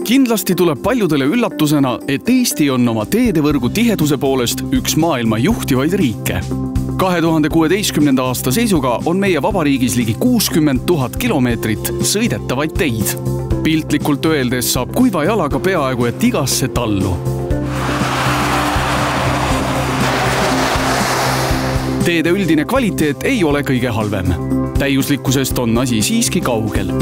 Kindlasti tuleb paljudele üllatusena, et Eesti on oma teedevõrgu tiheduse poolest üks maailma juhtivaid riike. 2016. aasta seisuga on meie vabariigis ligi 60 000 kilomeetrit sõidetavaid teid. Piltlikult öeldes saab kuiva jalaga peaaegu et igasse tallu. Teede üldine kvaliteet ei ole kõige halvem. Täiuslikkusest on asi siiski kaugel.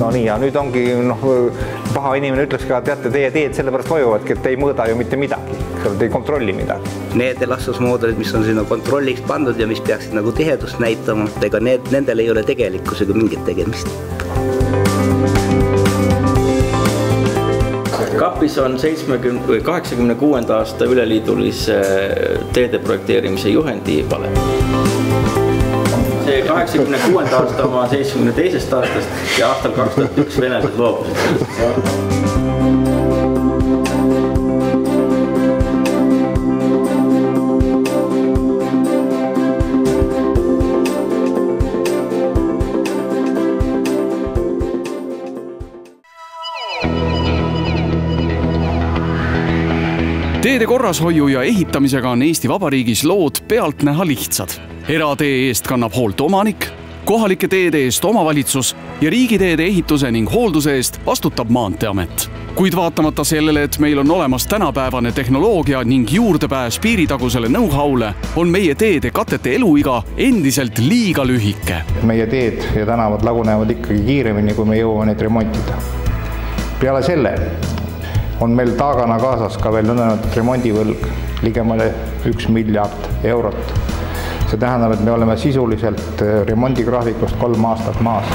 No nii, ja nüüd ongi paha inimene ütleks ka, teate, teie teed sellepärast vajuvadki, et ei mõõda ju mitte midagi. Te ei kontrolli midagi. Need elastusmoodulid, mis on sinna kontrolliks pandud ja mis peaksid nagu tihedust näitama, ega nendel ei ole tegelikkusega mingit tegemist. Kapis on 86. aasta üleliidulise teede projekteerimise juhendi valem. See 86. aasta oma 72. aastast ja aastal 2001 venelased loobusid. Teede korrashoiu ja ehitamisega on Eesti Vabariigis lood pealtnäha lihtsad. Eratee eest kannab hoolt omanik, kohalike teede eest omavalitsus ja riigiteede ehituse ning hoolduse eest vastutab Maanteeamet. Kuid vaatamata sellele, et meil on olemas tänapäevane tehnoloogia ning juurdepääs piiritagusele know-how'le, on meie teede katete eluiga endiselt liiga lühike. Meie teed ja tänavad lagunevad ikkagi kiiremini, kui me jõuame neid remontida. Peale selle on meil taagana kaasas ka veel nõndanimetatud remondivõlg ligemale 1 miljard eurot. See tähendab, et me oleme sisuliselt remondigraafikust 3 aastat maas.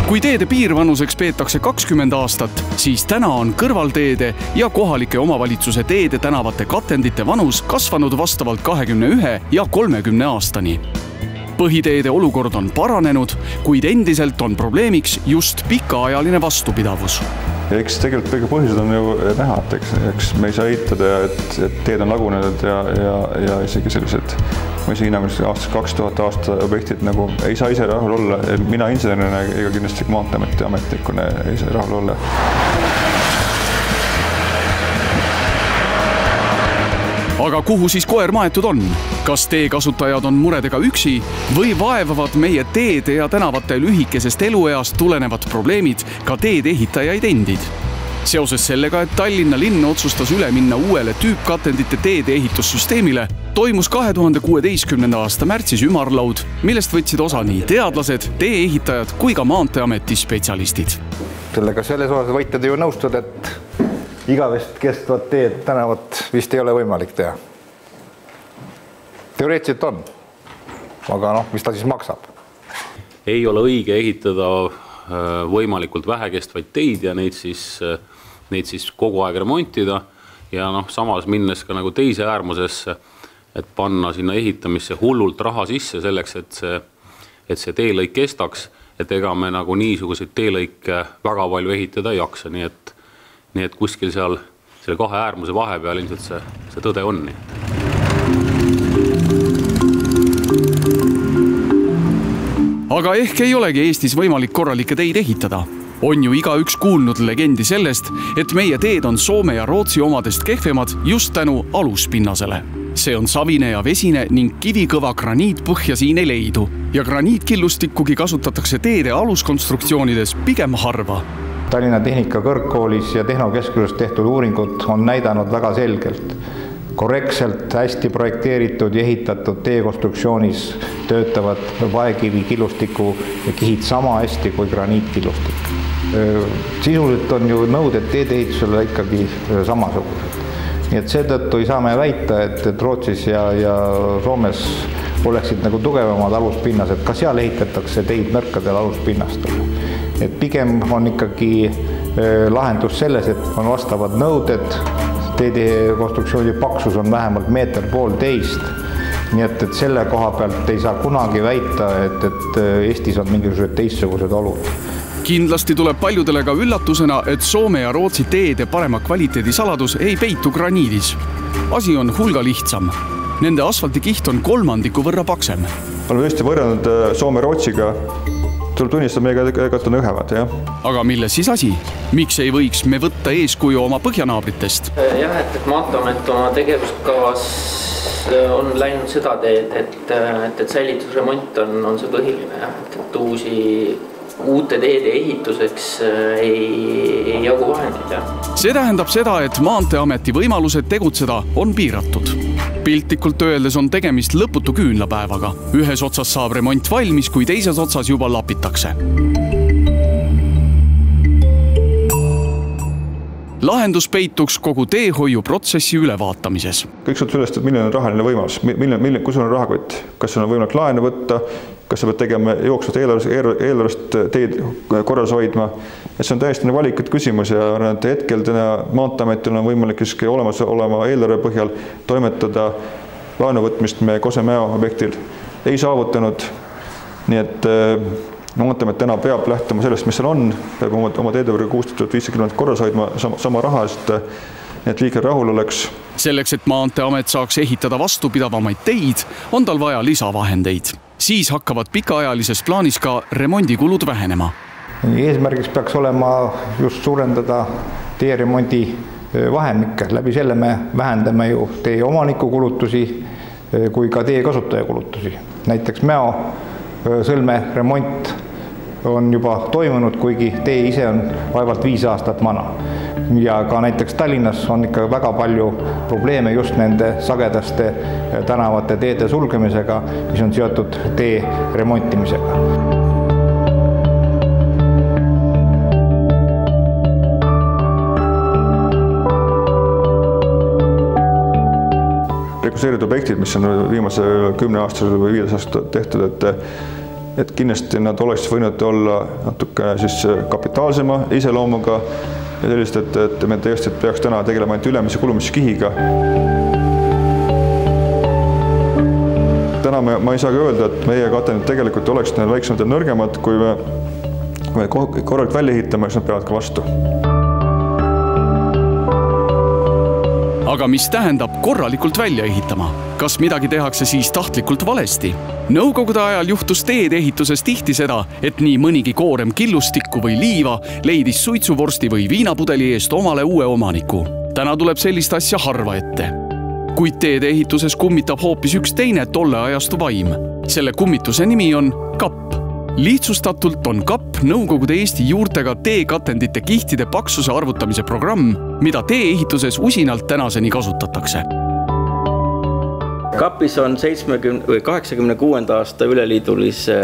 Kui teede piirvanuseks peetakse 20 aastat, siis täna on kõrvalteede ja kohalike omavalitsuse teede tänavate katendite vanus kasvanud vastavalt 21 ja 30 aastani. Põhiteede olukord on paranenud, kuid endiselt on probleemiks just pikaajaline vastupidavus. Eks tegelikult kõige põhjused on ju näha, et eks me ei saa eitada, et teed on lagunenud ja isegi sellised, ma ise hinnangus aastas 2000 aasta objektid nagu ei saa ise rahul olla. Mina insenerina ega kindlasti Maanteeameti ametnikuna ei saa rahul olla. Aga kuhu siis koer maetud on? Kas tee kasutajad on muredega üksi või vaevavad meie teede ja tänavate lühikesest elueast tulenevad probleemid ka teede ehitajaid endid? Seoses sellega, et Tallinna linn otsustas üle minna uuele tüüpkatendite teede ehitussüsteemile, toimus 2016. aasta märtsis ümarlaud, millest võtsid osa nii teadlased, tee-ehitajad kui ka Maanteeameti spetsialistid. Sellega selles osas võite te ju nõustuda, et igavest kestvat teed tänavat vist ei ole võimalik teha. Teoreetiliselt on, aga mis ta siis maksab? Ei ole õige ehitada võimalikult vähekestvaid teid ja neid siis kogu aeg remontida ja samas minnes ka nagu teise äärmusesse, et panna sinna ehitamisse hullult raha sisse selleks, et see teelõik kestaks, et ega me nagu niisuguseid teelõike väga palju ehitada ei jaksa, nii et kuskil seal selle kahe äärmuse vahepeal ilmselt see tõde on. Aga ehk ei olegi Eestis võimalik korralikke teid ehitada. On ju igaüks kuulnud legendi sellest, et meie teed on Soome ja Rootsi omadest kehvemad just tänu aluspinnasele. See on savine ja vesine ning kivikõva graniitpõhja siin ei leidu ja graniitkillustikkugi kasutatakse teede aluskonstruktsioonides pigem harva. Tallinna Tehnika Kõrgkoolis ja Tehnokeskuses tehtud uuringud on näidanud väga selgelt. Korrektselt hästi projekteeritud ja ehitatud teekonstruktsioonis töötavad vaekivi killustiku kihid sama hästi kui graniitkillustik. Sisuliselt on ju nõuded teedeehitusele ikkagi samasugused. Nii et seetõttu ei saa me väita, et Rootsis ja Soomes oleksid nagu tugevamad aluspinnased, ka seal ehitatakse teid nõrkadel aluspinnastel. Et pigem on ikkagi lahendus selles, et on vastavad nõuded, teede konstruktsiooni paksus on vähemalt 1,5 meetrit, nii et selle koha pealt ei saa kunagi väita, et Eestis on mingisugused teistsugused olud. Kindlasti tuleb paljudele ka üllatusena, et Soome ja Rootsi teede parema kvaliteedi saladus ei peitu graniidis. Asi on hulga lihtsam. Nende asfaltikiht on 3/3 võrra paksem. Oleme tõesti võrranud Soome-Rootsiga. Tuleb tunnistada, meiega tegelikult on õhemad, jah. Aga milles siis asi? Miks ei võiks me võtta eeskuju oma põhjanaabritest? Jah, et Maanteeamet oma tegevuskavas on läinud seda teed, et säilitusremont on see põhiline, et uute teede ehituseks ei jagu vahendid. See tähendab seda, et Maanteeameti võimalused tegutseda on piiratud. Piltlikult öeldes on tegemist lõputu küünlapäevaga. Ühes otsas saab remont valmis, kui teises otsas juba lapitakse. Lahendus peituks kogu teehoiuprotsessi ülevaatamises. Kõik sõltub sellest, et milline on rahaline võimalus, kus on rahakott, kas on võimalik laenu võtta, kas sa pead tegema jooksvast eelarvest teed korras hoidma. See on täiesti valikut küsimus ja hetkel Maanteeametil on võimalik olemas olema eelarve põhjal toimetada laenuvõtmist me Kose-Mäo objektil ei saavutanud. Nii et Maanteeamet täna peab lähtuma sellest, mis seal on, peab oma teedevõrga 6500 km korras hoidma sama raha, et liikel rahul oleks. Selleks, et Maanteeamet saaks ehitada vastupidavamaid teid, on tal vaja lisavahendeid. Siis hakkavad pikaajalises plaanis ka remondikulud vähenema. Eesmärgiks peaks olema just suurendada teeremondi vahemikke. Läbi selle me vähendame ju tee omaniku kulutusi kui ka tee kasutaja kulutusi. Näiteks Mäo sõlme remont on juba toimunud, kuigi tee ise on vaevalt 5 aastat vana. Ja ka näiteks Tallinnas on ikka väga palju probleeme just nende sagedaste tänavate teede sulgemisega, mis on seotud tee remontimisega. Rekonstrueeritud objektid, mis on viimase 10 aastasel või 5 aastasel tehtud, et kindlasti nad oleks võinud olla natuke kapitaalsema iseloomuga ja sellist, et me tõesti peaks täna tegelema ainult ülemise kulumiskihiga. Täna ma ei saagi öelda, et meie katendid tegelikult oleks väiksemad ja nõrgemad, kui me korralikult välja ehitame, siis nad peavad ka vastu. Aga mis tähendab korralikult välja ehitama? Kas midagi tehakse siis tahtlikult valesti? Nõukogude ajal juhtus teede ehituses tihti seda, et nii mõnigi koorem killustikku või liiva leidis suitsuvorsti või viinapudeli eest omale uue omaniku. Täna tuleb sellist asja harva ette. Kuid teede ehituses kummitab hoopis üks teine tolle ajastu vaim. Selle kummituse nimi on kapp. Lihtsustatult on kapp Nõukogude Eesti juurtega teekatendite kihtide paksuse arvutamise programm, mida tee-ehituses usinalt tänaseni kasutatakse. Kapis on 86. aasta üleliidulise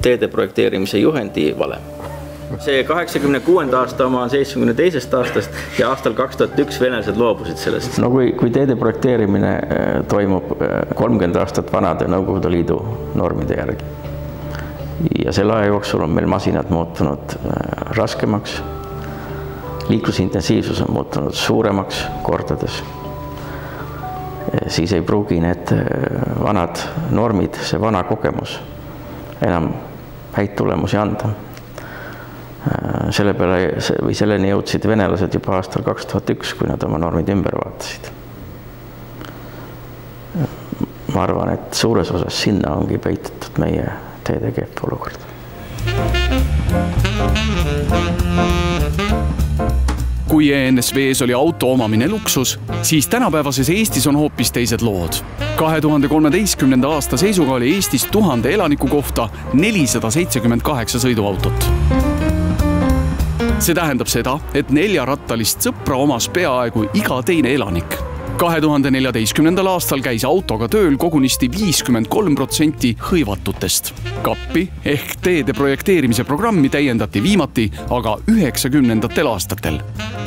teede projekteerimise juhendi valem. See 86. aasta oma on 72. aastast ja aastal 2001 venelased loobusid sellest. No kui teede projekteerimine toimub 30 aastat vanade Nõukogude Liidu normide järgi ja selle aja jooksul on meil masinad muutunud raskemaks, liiklusintensiivsus on muutunud suuremaks kordades, siis ei pruugi need vanad normid, see vana kogemus enam häid tulemusi anda. Selle peale või selleni jõudsid venelased juba aastal 2001, kui nad oma normid ümber vaatasid. Ma arvan, et suures osas sinna ongi peitatud meie teede kehv olukord. Kui ENSV-s oli auto omamine luksus, siis tänapäevases Eestis on hoopis teised lood. 2013. aasta seisuga oli Eestis 1000 elaniku kohta 478 sõiduautot. See tähendab seda, et 4-rattalist sõpra omas peaaegu iga teine elanik. 2014. aastal käis autoga tööl kogunisti 53% hõivatutest. Kappi ehk teede projekteerimise programmi täiendati viimati aga 90. aastatel.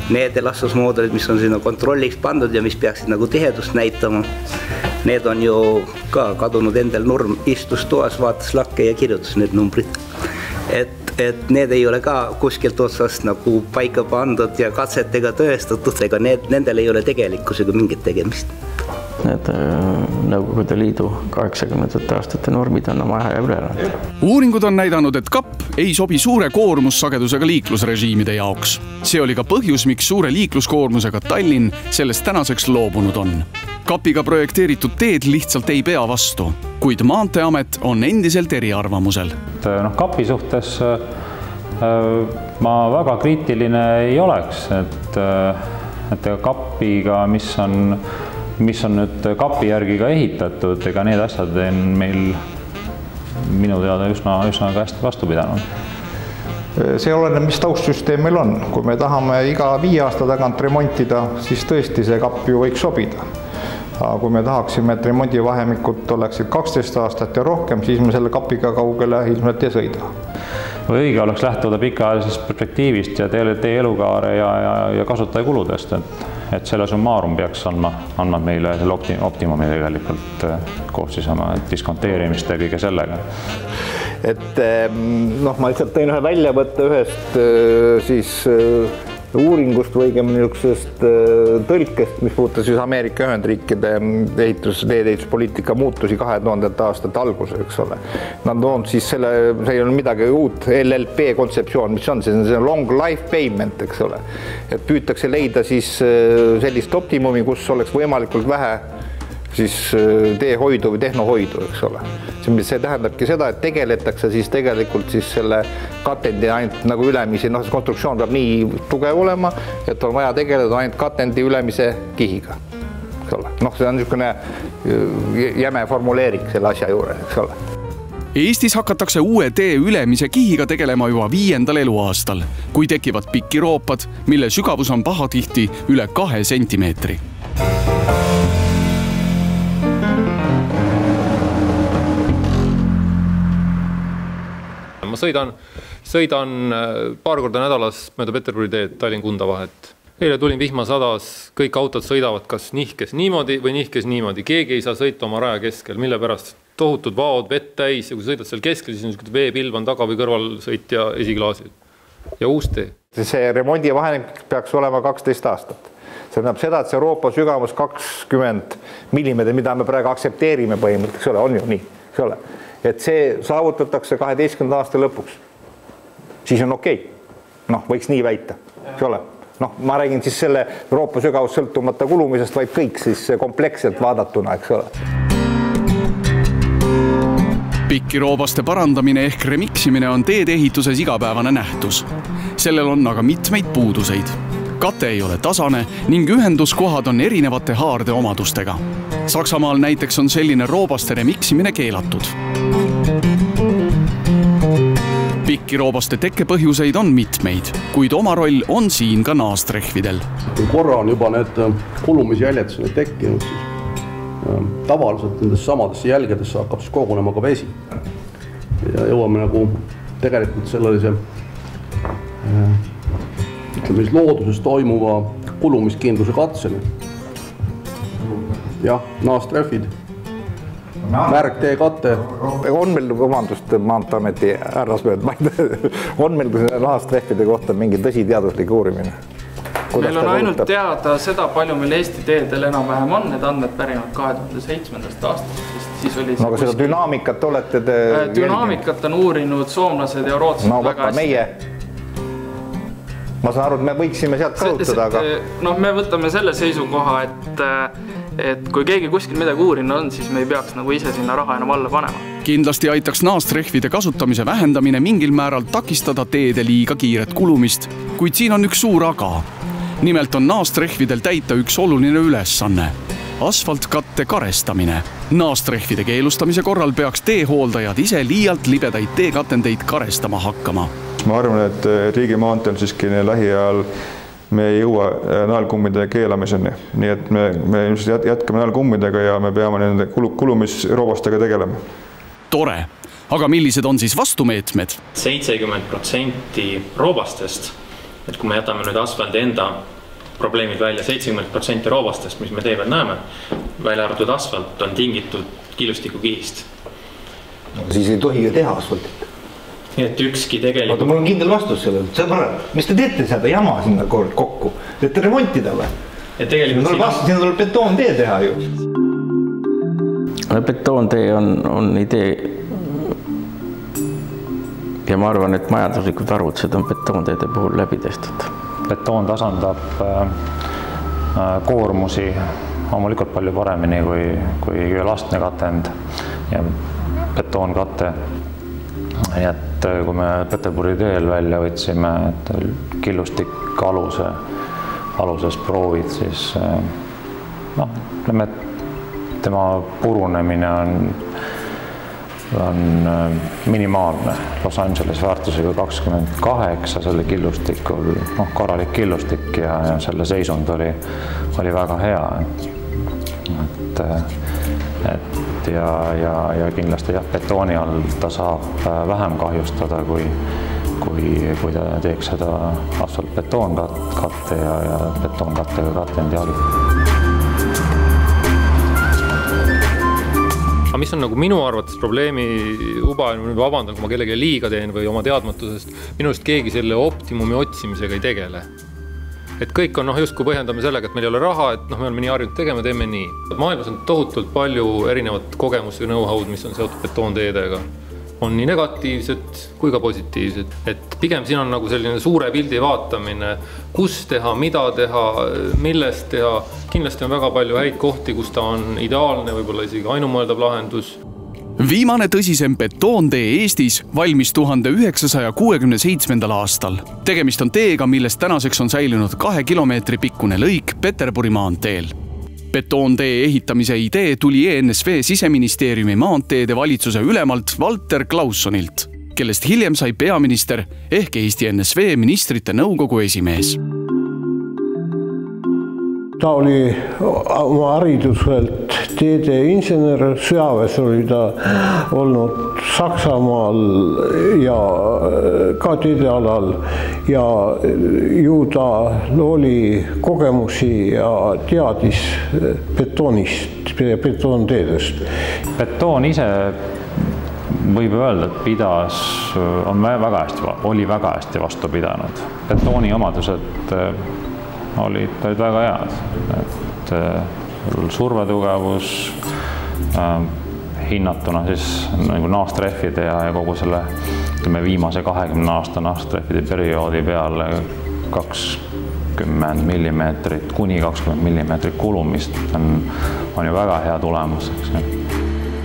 Need elastusmoodulid, mis on sinna kontrolliks pandud ja mis peaksid nagu tihedust näitama, need on ju ka kadunud endal Nurm istus toas, vaatas lakke ja kirjutas need numbrid. Et need ei ole ka kuskilt otsast nagu paika pandud ja katsetega tõestatud, ega nendel ei ole tegelikkusega mingit tegemist. Need Nõukogude Liidu 80. aastate normid on oma aja üle elanud. Uuringud on näidanud, et kapp ei sobi suure koormussagedusega liiklusrežiimide jaoks. See oli ka põhjus, miks suure liikluskoormusega Tallinn sellest tänaseks loobunud on. Kapiga projekteeritud teed lihtsalt ei pea vastu, kuid Maanteeamet on endiselt eriarvamusel. Kapi suhtes ma väga kriitiline ei oleks, et kapiga, mis on nüüd kapi järgi ka ehitatud, ega need asjad on meil minu teada üsna hästi vastu pidanud. See oleneb, mis taustsüsteem meil on. Kui me tahame iga 5 aasta tagant remontida, siis tõesti see kapp ju võiks sobida. Aga kui me tahaksime, et remondivahemikud oleksid 12 aastat ja rohkem, siis me selle kapiga kaugele ilmselt ei sõida. Õige oleks lähtuda pikaajalisest perspektiivist ja tee elukaare ja kasutajakuludest, et selle summaarum peaks andma meile selle optimumi tegelikult koos siis oma diskonteerimist ja kõige sellega. Ma lihtsalt tõin ühe väljavõtte ühest siis uuringust või niisugusest tõlkest, mis puudutas siis Ameerika Ühendriikide teedeehituspoliitika muutusi 2000. aastate alguses, eks ole. Nad on siis see ei ole midagi uut, LLP kontseptsioon, mis on, see on long life payment, eks ole. Et püütakse leida siis sellist optimumi, kus oleks võimalikult vähe siis teehoidu või tehnohoidu, eks ole. See tähendabki seda, et tegeletakse siis tegelikult siis selle katendi ainult nagu ülemisi, konstruktsioon peab nii tugev olema, et on vaja tegeleda ainult katendi ülemise kihiga, eks ole. See on niisugune jäme formuleering selle asja juures, eks ole. Eestis hakatakse uue tee ülemise kihiga tegelema juba 5. eluaastal, kui tekivad pikiroopad, mille sügavus on pahatihti üle 2 sentimeetri. Ma sõidan paar korda nädalas mööda Peterburi teed Tallinn-Kunda vahet. Eile tulin vihmasadas, kõik autod sõidavad kas nihkes niimoodi või nihkes niimoodi. Keegi ei saa sõita oma raja keskel, mille pärast tohutud vaod, vett täis ja kui sõidad seal keskel, siis on veepilv on taga või kõrval sõit ja esiklaasil. Ja uus tee. See remondivahenik peaks olema 12 aastat. See tähendab seda, et see Euroopa sügavus 20 mm, mida me praegu aksepteerime põhimõtteliselt, eks ole, on ju nii, eks ole. Et see saavutatakse 12. aasta lõpuks. Siis on okei. Võiks nii väita, eks ole. Ma räägin siis selle Euroopa sügavus sõltumata kulumisest, vaid kõik siis kompleksselt vaadatuna, eks ole. Pikiroobaste parandamine ehk remiksimine on teedehituses igapäevane nähtus. Sellel on aga mitmeid puuduseid. Kate ei ole tasane ning ühenduskohad on erinevate haarde omadustega. Saksamaal näiteks on selline roobaste remiksimine keelatud. Pikiroobaste tekkepõhjuseid on mitmeid, kuid oma roll on siin ka naastrehvidel. Kui korra on juba need kulumisjäljed sinna tekkinud, siis tavaliselt nendesse samadesse jälgedesse hakkab siis kogunema ka vesi. Ja jõuame nagu tegelikult sellise looduses toimuva kulumiskindluse katseni. Jah, naastrehvid, märgtee kate. On meil, vabandust, Maanteeameti härrasmehed, on meil naastrehvide kohta mingi tõsiteaduslik uurimine? Meil on ainult teada seda, palju meil Eesti teedel enam-vähem on, need andmed pärinevad 2007. aastast. Aga seda dünaamikat olete te jälginud? Dünaamikat on uurinud soomlased ja rootslased väga hästi. Ma saan aru, et me võiksime sealt kasutada, aga... Me võtame selle seisukoha, et kui keegi kuskil midagi uurina on, siis me ei peaks nagu ise sinna raha enam alla panema. Kindlasti aitaks naastrehvide kasutamise vähendamine mingil määral takistada teede liiga kiiret kulumist, kuid siin on üks suur aga. Nimelt on naastrehvidel täita üks oluline ülesanne. Asfaltkatte karestamine. Naastrehvide keelustamise korral peaks teehooldajad ise liialt libedaid teekatendeid karestama hakkama. Ma arvan, et riigimaanteel siiski lähiajal me ei jõua naelkummide keelamiseni. Nii et me ilmselt jätkame naelkummidega ja me peame nende kulumisroobastega tegelema. Tore. Aga millised on siis vastumeetmed? 70% roobastest, et kui me jätame nüüd asfaldi enda probleemid välja, 70% roobastest, mis me tee peal näeme, välja arvatud asfalt, on tingitud killustikukihist. Siis ei tohi ju teha asfaltit. Nii et ükski tegelikult... Mul on kindel vastus sellele. Mis te teete seda jama sinna kokku? Teete remontida või? Ja tegelikult... Siin tuleb betoon tee teha ju. Betoontee on idee ja ma arvan, et majanduslikud arvutused on betoonteede puhul läbi tehtud. Betoon tasandab koormusi loomulikult palju paremini kui elastne katend ja betoonkate. Et kui me Peterburi teel välja võtsime, et killustik aluses proovid, siis ütleme, et tema purunemine on minimaalne. Los Angeles väärtusega 28 selle killustikul, korralik killustik ja selle seisund oli väga hea. Ja kindlasti betooni all ta saab vähem kahjustada, kui ta teeks seda asfalt-betoonkatte ja betoonkattega katendi all. Aga mis on nagu minu arvates probleemi uba, nüüd vabandan, kui ma kellegi liiga teen või oma teadmatusest, minust keegi selle optimumi otsimisega ei tegele. Et kõik on justkui põhjendame sellega, et meil ei ole raha, et me oleme nii harjunud tegema, teeme nii. Maailmas on tohutult palju erinevat kogemusi ja know-how'd, mis on seotud betoonteedega. On nii negatiivsed kui ka positiivsed. Et pigem siin on nagu selline suure pildi vaatamine, kus teha, mida teha, millest teha. Kindlasti on väga palju häid kohti, kus ta on ideaalne, võib-olla isegi ainumõeldav lahendus. Viimane tõsisem betoontee Eestis valmis 1967. aastal. Tegemist on teega, millest tänaseks on säilinud 2 kilomeetri pikkune lõik Peterburi maanteel. Betoontee ehitamise idee tuli ENSV Siseministeeriumi maanteede valitsuse ülemalt Walter Klaussonilt, kellest hiljem sai peaminister ehk Eesti NSV ministrite nõukogu esimees. Ta oli oma hariduselt teedeinsener, sõjaväes oli ta olnud Saksamaal ja ka teedealal ja ju ta oli kogemusi ja teadis betoonist, betoonteedest. Betoon ise võib öelda, et oli väga hästi vastu pidanud. Betooni omadused olid väga head, et survetugevus hinnatuna siis nagu naastrehvide ja kogu selle viimase 20 aasta naastrehvide perioodi peale 20 millimeetrit kuni 20 millimeetrit kulumist on ju väga hea tulemus.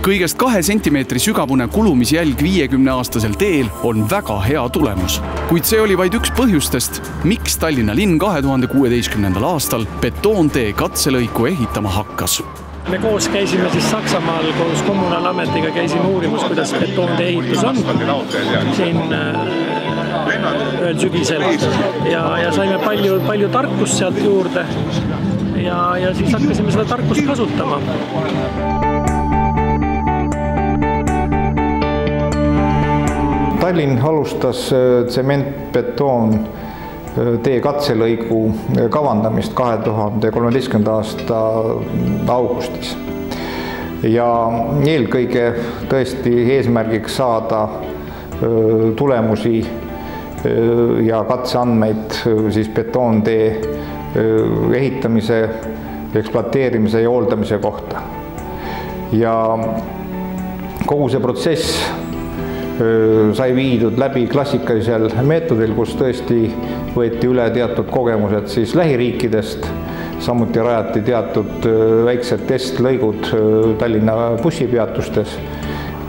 Kõigest 2 sentimeetri sügavune kulumisjälg 50-aastasel teel on väga hea tulemus. Kuid see oli vaid üks põhjustest, miks Tallinna linn 2016. aastal betoontee katselõiku ehitama hakkas. Me koos käisime siis Saksamaal koos kommunaalametiga, käisime uurimus, kuidas betoontee ehitus on siin ühel sügisel ja saime palju tarkust sealt juurde ja siis hakkasime seda tarkust kasutama. Tallinn alustas tsementbetoon tee katselõigu kavandamist 2013. aasta augustis. Ja eelkõige tõesti eesmärgiks saada tulemusi ja katseandmeid siis betoontee ehitamise, ekspluateerimise ja hooldamise kohta. Ja kogu see protsess sai viidud läbi klassikalisel meetodil, kus tõesti võeti üle teatud kogemused siis lähiriikidest, samuti rajati teatud väiksed testlõigud Tallinna bussipeatustes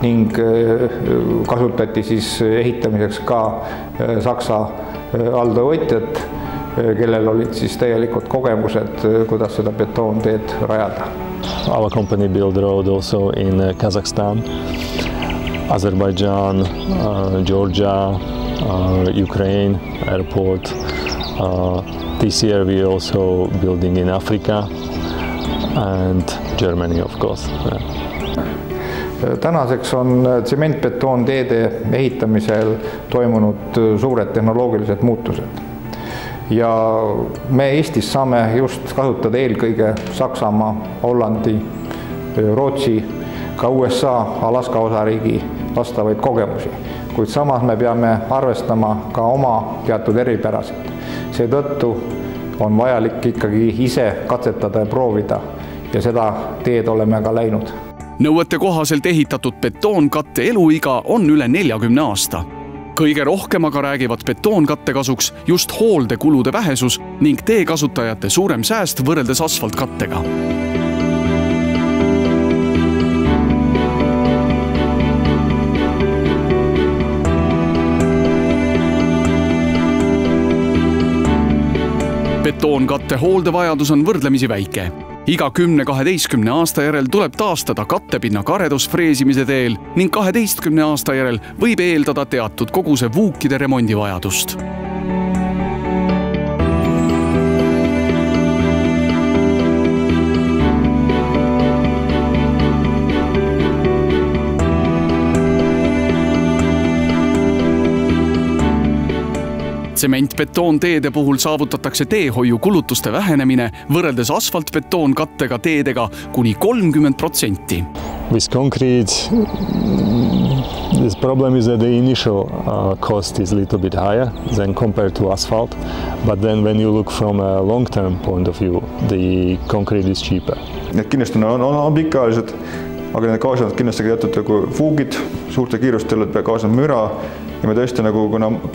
ning kasutati siis ehitamiseks ka Saksa alltöövõtjad, kellel olid siis täielikult kogemused, kuidas seda betoonteed rajada. Our company built road also in Kazakhstan, Azerbaijan, Georgia, Ukraine airport. This year we also building in Africa and Germany, of course. Tänaseks on tsementbetoonteede ehitamisel toimunud suured tehnoloogilised muutused. Ja me Eestis saame just kasutada eelkõige Saksamaa, Hollandi, Rootsi, ka USA, Alaska osariigi vastavaid kogemusi, kuid samas me peame arvestama ka oma teatud eripärasid. Seetõttu on vajalik ikkagi ise katsetada ja proovida ja seda teed oleme ka läinud. Nõuete kohaselt ehitatud betoonkatte eluiga on üle 40 aasta. Kõige rohkem aga räägivad betoonkatte kasuks just hooldekulude vähesus ning teekasutajate suurem sääst võrreldes asfaltkattega. Betoonkatte hooldevajadus on võrdlemisi väike. Iga 10-12 aasta järel tuleb taastada kattepinna karedus freesimise teel ning 12 aasta järel võib eeldada teatud koguse vuukide remondivajadust. Tsementbetoonteede puhul saavutatakse teehoiukulutuste vähenemine võrreldes asfaltbetoonkattega teedega kuni 30%. With concrete, this problem is that the initial cost is a little bit higher than compared to asphalt, but then when you look from a long-term point of view, the concrete is cheaper. Need kindlasti on pikaajalised, aga need kaasavad kindlasti ka teatud fuugid, suurte kiirustel kaasavad müra. Ja me tõesti,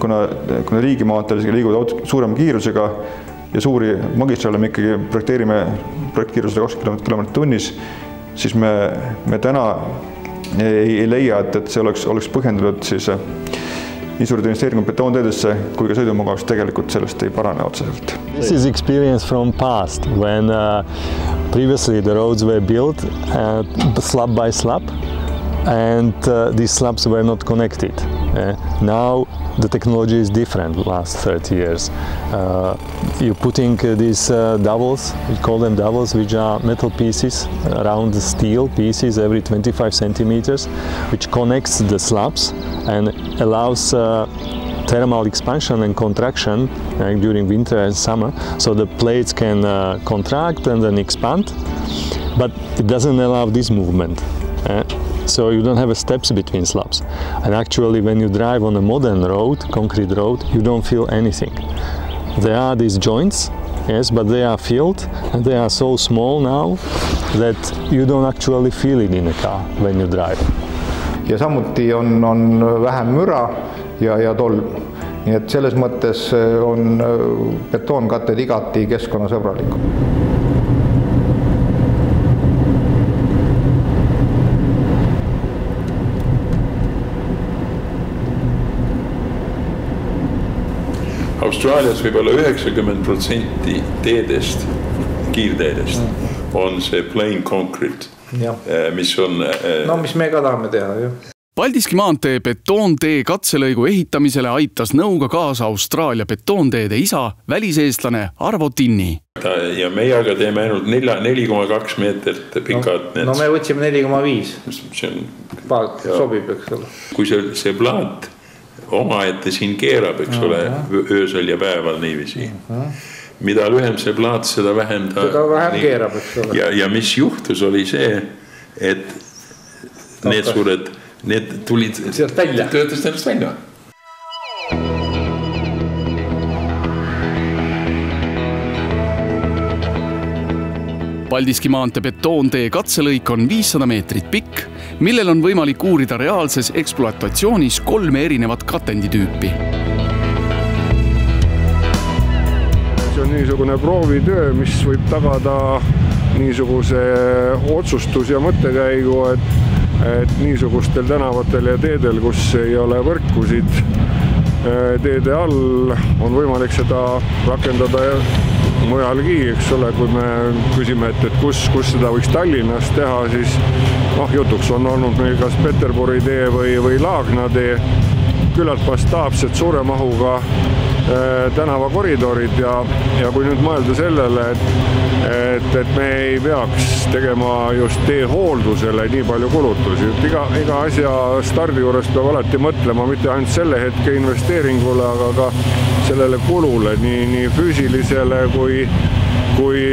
kuna riigimaanteel liiguvad autod suurema kiirusega ja suuri magistraale me ikkagi projekteerime projektkiirusele 20 km tunnis, siis me täna ei leia, et see oleks põhjendatud nii suured investeeringud betoonteedesse, kui ka sõidumugavus tegelikult sellest ei parane otseselt. This is experience from past when previously the roads were built slab by slab and these slabs were not connected. Now the technology is different last 30 years. You're putting these doubles, we call them doubles, which are metal pieces, round steel pieces every 25 centimeters, which connects the slabs and allows thermal expansion and contraction during winter and summer, so the plates can contract and then expand, but it doesn't allow this movement. So you don't have steps between slabs. And actually when you drive on a modern road, concrete road, you don't feel anything. There are these joints, yes, but they are filled and they are so small now that you don't actually feel it in a car when you drive. Ja samuti on vähem müra ja tolm. Nii et selles mõttes on betoonkatted igati keskkonnasõbralikud. Austraalias võib-olla 90% teedest, kiirteedest on see plain concrete, mis on... mis me ka tahame teha, ju. Paldiski maantee betoontee katselõigu ehitamisele aitas nõuga kaasa Austraalia betoonteede isa, väliseestlane Arvo Tinni. Ja meie aga teeme ainult 4,2 meetrit pikad. No me võtsime 4,5. Sobib, eks ole. Kui see plaat omaette siin keerab, eks ole, öösel ja päeval niivisi. Mida lühem see plaat, seda vähem ta... Seda vähem keerab, eks ole. Ja mis juhtus oli see, et need suured, need tulid... Sealt välja. Töötast ennast välja. Paldiski maantee betoontee katselõik on 500 meetrit pikk, millel on võimalik uurida reaalses ekspluatatsioonis 3 erinevat katenditüüpi. See on niisugune proovitöö, mis võib tagada niisuguse otsustus- ja mõttekäigu, et niisugustel tänavatel ja teedel, kus ei ole võrkusid teede all, on võimalik seda rakendada mujalgi, eks ole, kui me küsime, et kus seda võiks Tallinnas teha, siis jutuks on olnud meil kas Peterburi tee või Laagna tee, küllalt mastaapsed suure mahuga tänavakoridorid ja kui nüüd mõelda sellele, et me ei peaks tegema just teehooldusele nii palju kulutusi. Iga asja stardi juures peab alati mõtlema mitte ainult selle hetke investeeringule, aga ka sellele kulule, nii füüsilisele kui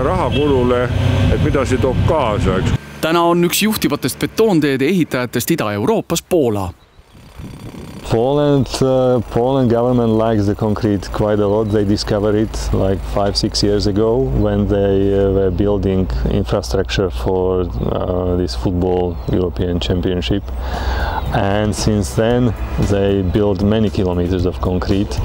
rahakulule, et mida see toob kaasa. Täna on üks juhtivatest betoonteede ehitajatest Ida-Euroopas Poola. Poland government likes the concrete quite a lot. They discovered it like 5-6 years ago when they were building infrastructure for this football European Championship. And since then they built many kilometers of concrete.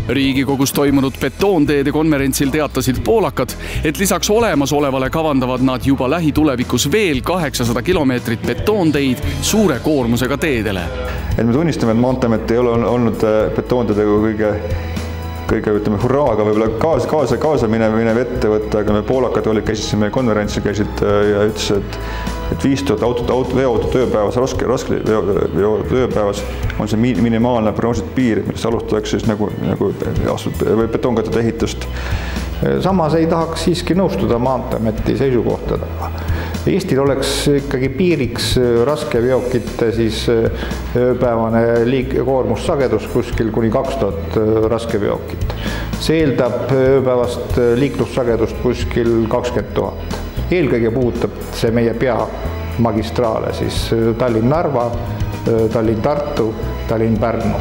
Riigikogus toimunud betoonteede konverentsil teatasid poolakad, et lisaks olemasolevale kavandavad nad juba lähitulevikus veel 800 kilomeetrit betoonteid suure koormusega teedele. Et me tunnistame, et Maanteeamet ei ole olnud betoonteedega kõige ütleme hurraaga võib-olla kaasa minev ettevõte, aga me poolakad käisid meie konverentsil ja ütles, et 5000 veoauto tööpäevas, raske tööpäevas on see minimaalne prognoositud piir, millest alustatakse siis nagu betoonkattede ehitust. Samas ei tahaks siiski nõustuda Maanteeameti seisukohtadega. Eestil oleks ikkagi piiriks raskeveokite siis ööpäevane koormussagedus kuskil kuni 2000 raskeveokit. See eeldab ööpäevast liiklussagedust kuskil 20 000. Eelkõige puudutab see meie peamagistraale, siis Tallinn-Narva, Tallinn-Tartu, Tallinn-Pärnu.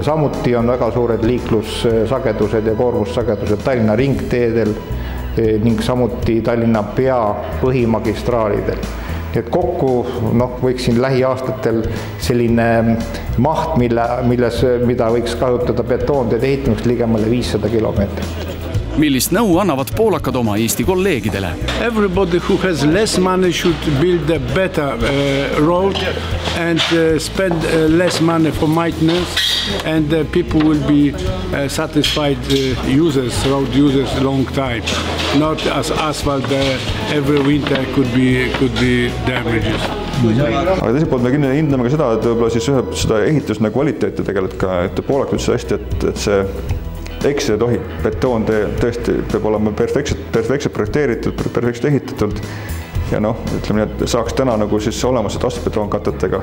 Samuti on väga suured liiklussagedused ja koormussagedused Tallinna ringteedel ning samuti Tallinna põhimagistraalidel. Et kokku võiks siin lähiaastatel selline maht, mida võiks kasutada betoonteede ehitamiseks ligemale 500 kilomeetrit. Millist nõu annavad poolakad oma Eesti kolleegidele? Everybody who has less money should build a better road and spend less money for maintenance, and people will be satisfied users, road users long time. Not as asphalt every winter could be damages. Aga teiselt poolt me hindame ka seda, et võib-olla siis seda ehitusna kvaliteeti tegelikult ka, et poolakad ütles hästi, et see eksida tohi. Betoontee tõesti peab olema perfektselt projekteeritud, perfektselt ehitatud ja ütleme nii, et saaks täna nagu siis olemased asfaltbetoonkatetega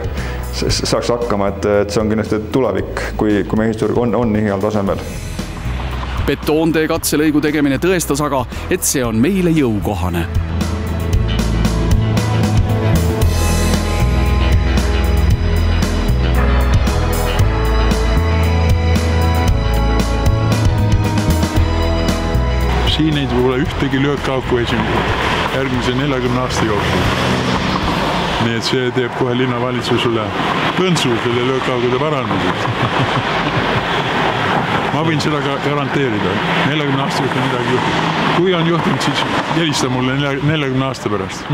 saaks hakkama, et see on kindlasti tulevik, kui meie ehitusturg on nii heal tasemel. Betoontee katselõigu tegemine tõestas aga, et see on meile jõukohane. Siin ei tule ühtegi löökauku järgmise 40 aasta jooksul. Nii et see teeb kohe linnavalitsusele põntsu selle löökaugude parandamiseks. Ma võin seda garanteerida. 40 aasta jooksul midagi juhtub. Kui on juhtunud, siis helista mulle 40 aasta pärast.